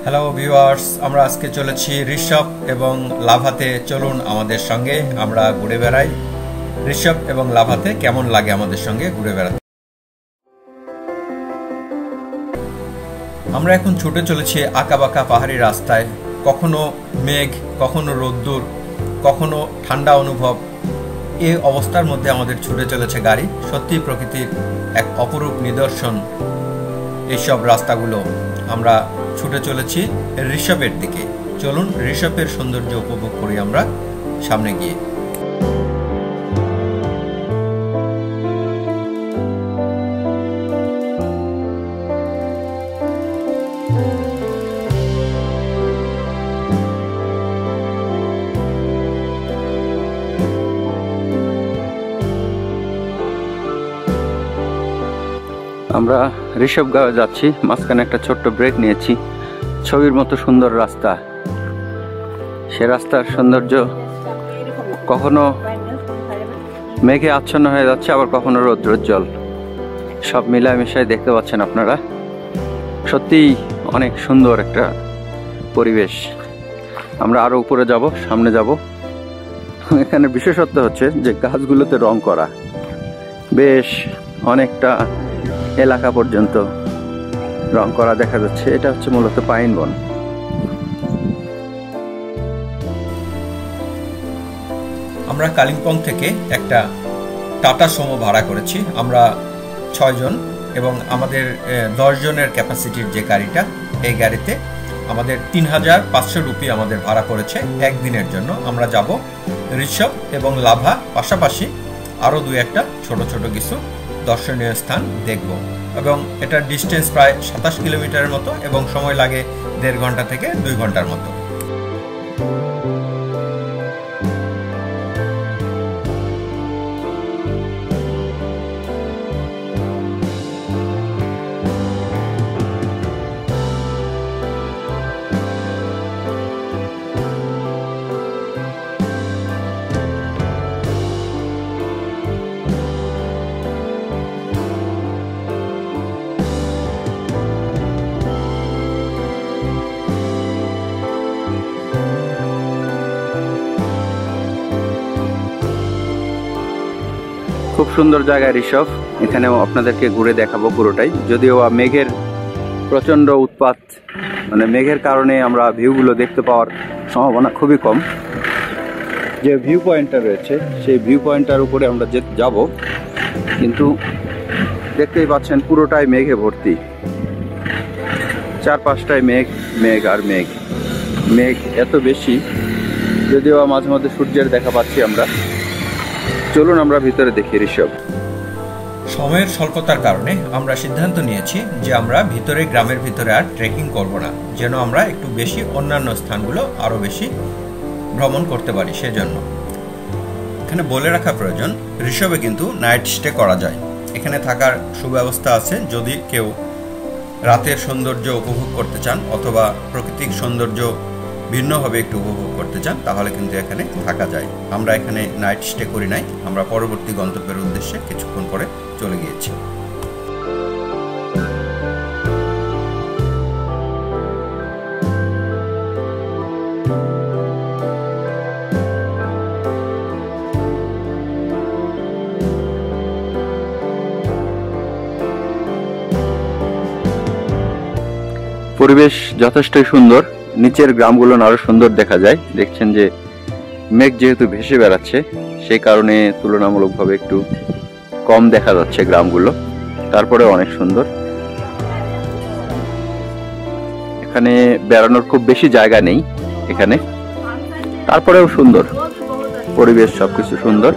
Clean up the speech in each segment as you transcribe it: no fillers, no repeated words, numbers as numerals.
Hello viewers, আমরা আজকে চলেছি ঋষভ এবং লাভাতে। চলুন আমাদের সঙ্গে আমরা ঘুরে বেড়াই। ঋষভ এবং লাভাতে কেমন লাগে আমাদের সঙ্গে ঘুরে বেড়াতে। আমরা এখন ছুটে চলেছি আঁকাবাঁকা পাহাড়ি রাস্তায়। কখনো মেঘ, কখনো রোদ্দুর, কখনো ঠান্ডা অনুভব। এই অবস্থার মধ্যে আমাদের ছুটে চলেছে গাড়ি। সত্যি প্রকৃতির এক অপরূপ নিদর্শন এইসব রাস্তাগুলো। আমরা ছুটে চলেছি ঋষভের দিকে। চলুন ঋষভের সৌন্দর্য উপভোগ করি আমরা সামনে গিয়ে। আমরা ঋষভগাঁও যাচ্ছি। মাঝখানে একটা ছোট্ট ব্রেক নিয়েছি। ছবির মতো সুন্দর রাস্তা। সে রাস্তার সৌন্দর্য কখনো মেঘে আচ্ছন্ন হয়ে যাচ্ছে, আবার কখনো রৌদ্রোজ্জ্বল। সব মিলামিশায় দেখতে পাচ্ছেন আপনারা। সত্যিই অনেক সুন্দর একটা পরিবেশ। আমরা আরো উপরে যাব, সামনে যাব। এখানে বিশেষত্ব হচ্ছে যে গাছগুলোতে রং করা, বেশ অনেকটা এলাকা পর্যন্ত রং করা দেখা যাচ্ছে। এটা হচ্ছে মূলত পাইন বন। আমরা কালিম্পং থেকে একটা টাটা সুমো ভাড়া করেছি। আমরা 6 জন এবং আমাদের 10 জনের ক্যাপাসিটির যে গাড়িটা, এই গাড়িতে আমাদের 3500 রুপি আমাদের ভাড়া পড়েছে একদিনের জন্য। আমরা যাব ঋষভ এবং লাভা, পাশাপাশি আরও 2-1টা ছোট ছোট কিছু দর্শনীয় স্থান দেখব। এবং এটার ডিস্টেন্স প্রায় 27 কিলোমিটারের মতো এবং সময় লাগে 1.5 ঘন্টা থেকে 2 ঘন্টার মতো। খুব সুন্দর জায়গা ঋষভ। এখানেও আপনাদেরকে ঘুরে দেখাবো পুরোটাই। যদিও মেঘের প্রচণ্ড উৎপাত, মানে মেঘের কারণে আমরা ভিউগুলো দেখতে পাওয়ার সম্ভাবনা খুবই কম। যে ভিউ পয়েন্টটা রয়েছে, সেই ভিউ পয়েন্টটার উপরে আমরা যাব, কিন্তু দেখতেই পাচ্ছেন পুরোটাই মেঘে ভর্তি। চারপাশটায় মেঘ, মেঘ আর মেঘ। মেঘ এত বেশি, যদিও মাঝে মধ্যে সূর্যের দেখা পাচ্ছি আমরা। চলুন আমরা ভিতরে দেখি ঋষভ। সময়ের স্বল্পতার কারণে আমরা সিদ্ধান্ত নিয়েছি যে আমরা ভিতরে, গ্রামের ভিতরে আর ট্রেকিং করব না, যেন আমরা একটু বেশি অন্যান্য স্থানগুলো আরও বেশি ভ্রমণ করতে পারি। সেজন্য এখানে বলে রাখা প্রয়োজন, ঋষভে কিন্তু নাইট স্টে করা যায়। এখানে থাকার সুব্যবস্থা আছে। যদি কেউ রাতের সৌন্দর্য উপভোগ করতে চান অথবা প্রাকৃতিক সৌন্দর্য ভিন্নভাবে একটু উপভোগ করতে চান, তাহলে কিন্তু এখানে থাকা যায়। আমরা এখানে নাইট স্টে করি নাই। আমরা পরবর্তী গন্তব্যের উদ্দেশ্যে কিছুক্ষণ পরে চলে গিয়েছি। পরিবেশ যথেষ্টই সুন্দর। নিচের গ্রামগুলো আরো সুন্দর দেখা যায়। দেখছেন যে মেঘ যেহেতু ভেসে বেড়াচ্ছে, সেই কারণে তুলনামূলকভাবে একটু কম দেখা যাচ্ছে গ্রামগুলো। তারপরে অনেক সুন্দর। এখানে বেড়ানোর খুব বেশি জায়গা নেই এখানে, তারপরেও সুন্দর পরিবেশ, সবকিছু সুন্দর।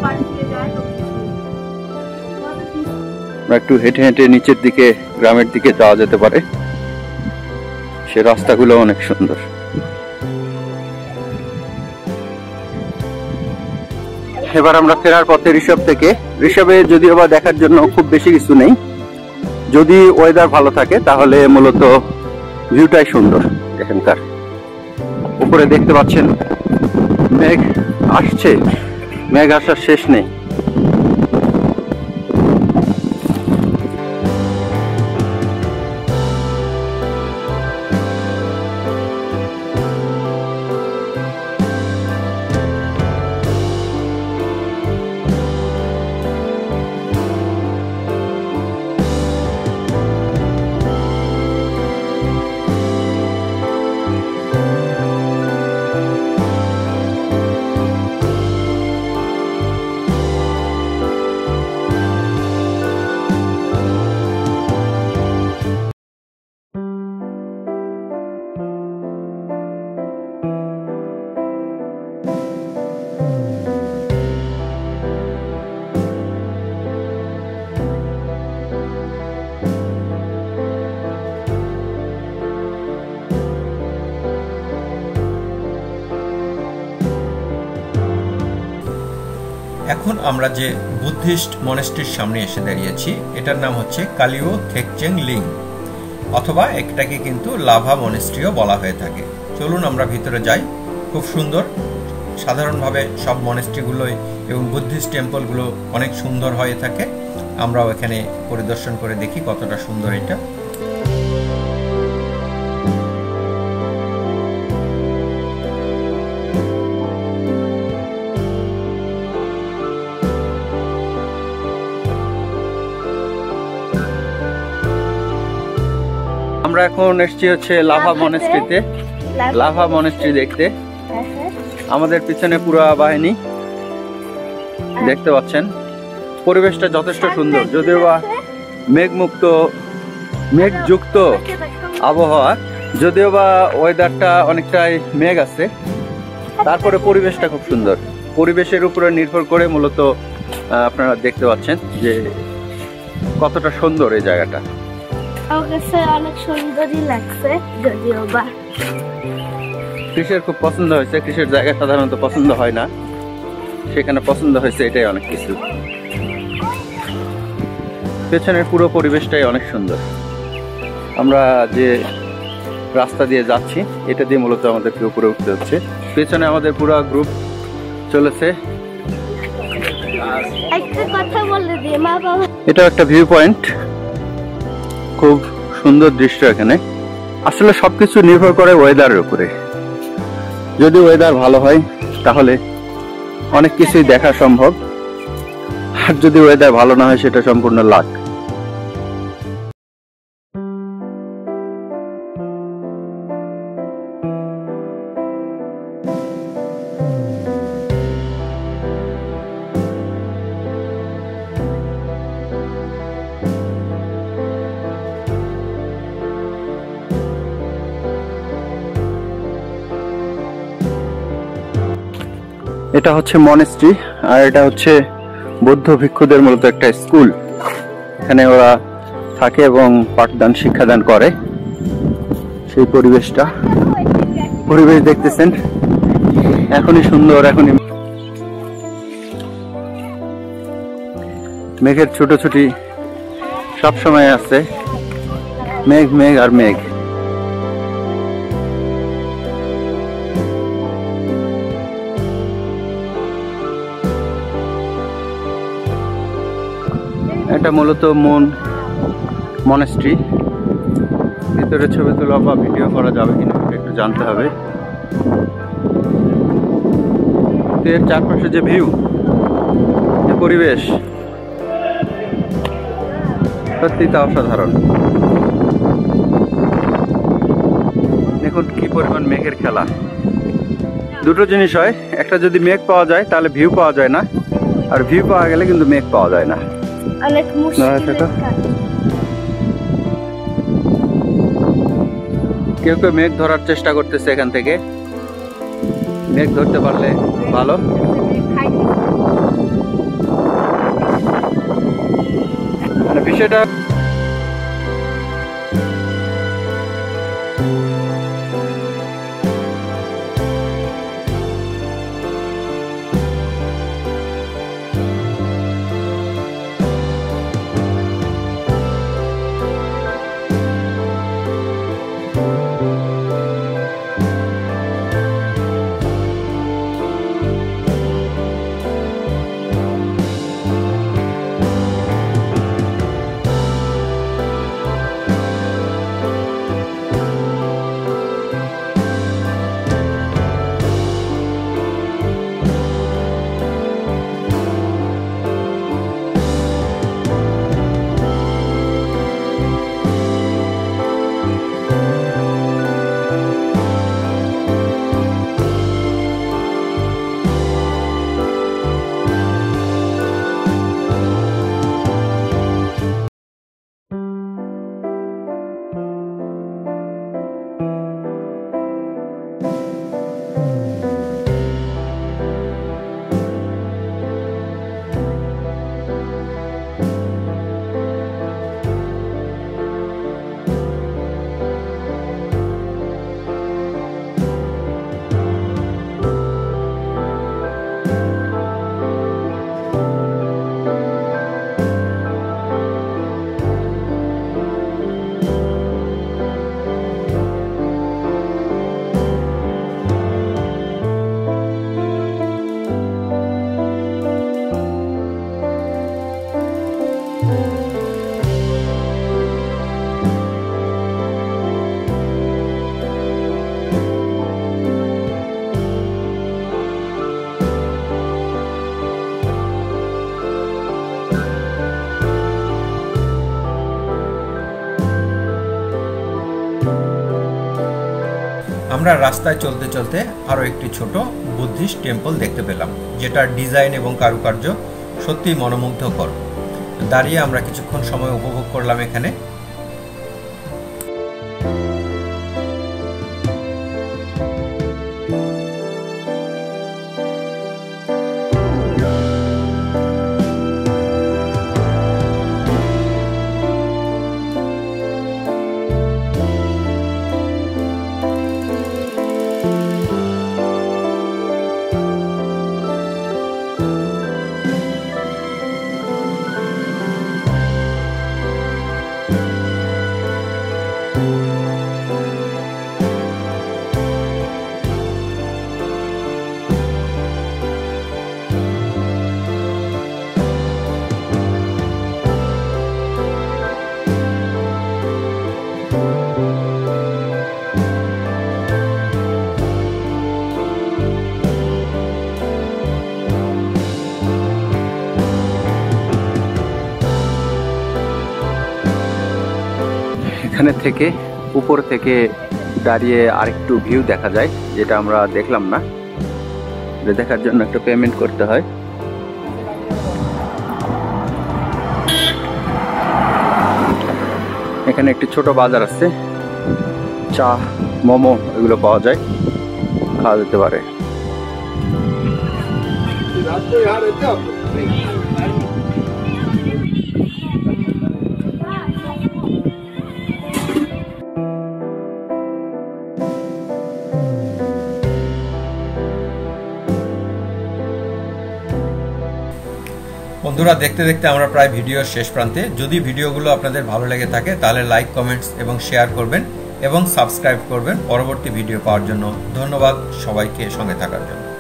একটু হেঁটে হেঁটে নিচের দিকে, গ্রামের দিকে যাওয়া যেতে পারে। সে রাস্তাগুলো অনেক সুন্দর। এবার আমরা ফেরার পথে ঋষভ থেকে। ঋষভে যদিও বা দেখার জন্য খুব বেশি কিছু নেই। যদি ওয়েদার ভালো থাকে তাহলে মূলত ভিউটাই সুন্দর। এখানকার উপরে দেখতে পাচ্ছেন মেঘ আসছে, মেঘ আসার শেষ নেই। এখন আমরা যে বুদ্ধিস্ট মনেস্ট্রির সামনে এসে দাঁড়িয়েছি, এটার নাম হচ্ছে কালিও থেকচেং লিং, অথবা এটাকে কিন্তু লাভা মনেস্ট্রিও বলা হয়ে থাকে। চলুন আমরা ভিতরে যাই। খুব সুন্দর, সাধারণভাবে সব মনেস্ট্রিগুলোই এবং বুদ্ধিস্ট টেম্পলগুলো অনেক সুন্দর হয়ে থাকে। আমরাও এখানে পরিদর্শন করে দেখি কতটা সুন্দর এটা। আমরা এখন এসেছি হচ্ছে লাভা মনেস্ট্রিতে, লাভা মনেস্ট্রি দেখতে। আমাদের পিছনে পুরো বাহিনী দেখতে পাচ্ছেন। পরিবেশটা যথেষ্ট সুন্দর, যদিও বা মেঘমুক্ত মেঘযুক্ত আবহাওয়া, যদিও বা ওয়েদারটা অনেকটাই মেঘ আছে, তারপরে পরিবেশটা খুব সুন্দর। পরিবেশের উপরে নির্ভর করে মূলত আপনারা দেখতে পাচ্ছেন যে কতটা সুন্দর এই জায়গাটা। অনেক সুন্দরই লাগছে, যদিও বা কৃষের খুব পছন্দ হয়েছে। কৃষির জায়গা সাধারণত পছন্দ হয় না, সেখানে পছন্দ হয়েছে, এটাই অনেক কিছু। পেছনের পুরো পরিবেশটাই অনেক সুন্দর। আমরা যে রাস্তা দিয়ে যাচ্ছি, এটা দিয়ে মূলত আমাদেরকে উপরে উঠতে হচ্ছে। পেছনে আমাদের পুরো গ্রুপ চলেছে। একটা কথা বলে দিই, মা বাবা। এটা একটা ভিউ পয়েন্ট, খুব সুন্দর দৃশ্য এখানে। আসলে সবকিছু নির্ভর করে ওয়েদারের উপরে। যদি ওয়েদার ভালো হয় তাহলে অনেক কিছুই দেখা সম্ভব, আর যদি ওয়েদার ভালো না হয় সেটা সম্পূর্ণ লাক। এটা হচ্ছে মনেস্ট্রি, আর এটা হচ্ছে বৌদ্ধ ভিক্ষুদের মূলত একটা স্কুল। এখানে ওরা থাকে এবং পাঠদান শিক্ষাদান করে। সেই পরিবেশ দেখতেছেন, এখনই সুন্দর। এখনই মেঘের ছুটোছুটি সবসময় আছে, মেঘ মেঘ আর মেঘ। এটা মূলত মনেস্ট্রি। ভিতরে ছবি তোলা বা ভিডিও করা যাবে কিনা একটু জানতে হবে। এর চারপাশে যে ভিউ, যে পরিবেশ, সত্যি তা অসাধারণ। দেখুন কি পরিমাণ মেঘের খেলা। দুটো জিনিস হয়, একটা যদি মেঘ পাওয়া যায় তাহলে ভিউ পাওয়া যায় না, আর ভিউ পাওয়া গেলে কিন্তু মেঘ পাওয়া যায় না। অনেক মুশকিল। কেউ কেউ মেঘ ধরার চেষ্টা করতেছে, এখান থেকে মেঘ ধরতে পারলে ভালো। মানে বিষয়টা আমরা রাস্তায় চলতে চলতে আরও একটি ছোট বুদ্ধিস্ট টেম্পল দেখতে পেলাম, যেটার ডিজাইন এবং কারুকার্য সত্যিই মনোমুগ্ধকর। দাঁড়িয়ে আমরা কিছুক্ষণ সময় উপভোগ করলাম এখানে। এখানে থেকে উপর থেকে দাঁড়িয়ে আরেকটু ভিউ দেখা যায়, যেটা আমরা দেখলাম না। এটা দেখার জন্য একটা পেমেন্ট করতে হয়। এখানে একটি ছোট বাজার আছে, চা, মোমো এগুলো পাওয়া যায়, খাওয়া যেতে পারে। বন্ধুরা, দেখতে দেখতে আমরা প্রায় ভিডিওর শেষ প্রান্তে। যদি ভিডিওগুলো আপনাদের ভালো লেগে থাকে তাহলে লাইক, কমেন্টস এবং শেয়ার করবেন এবং সাবস্ক্রাইব করবেন পরবর্তী ভিডিও পাওয়ার জন্য। ধন্যবাদ সবাইকে সঙ্গে থাকার জন্য।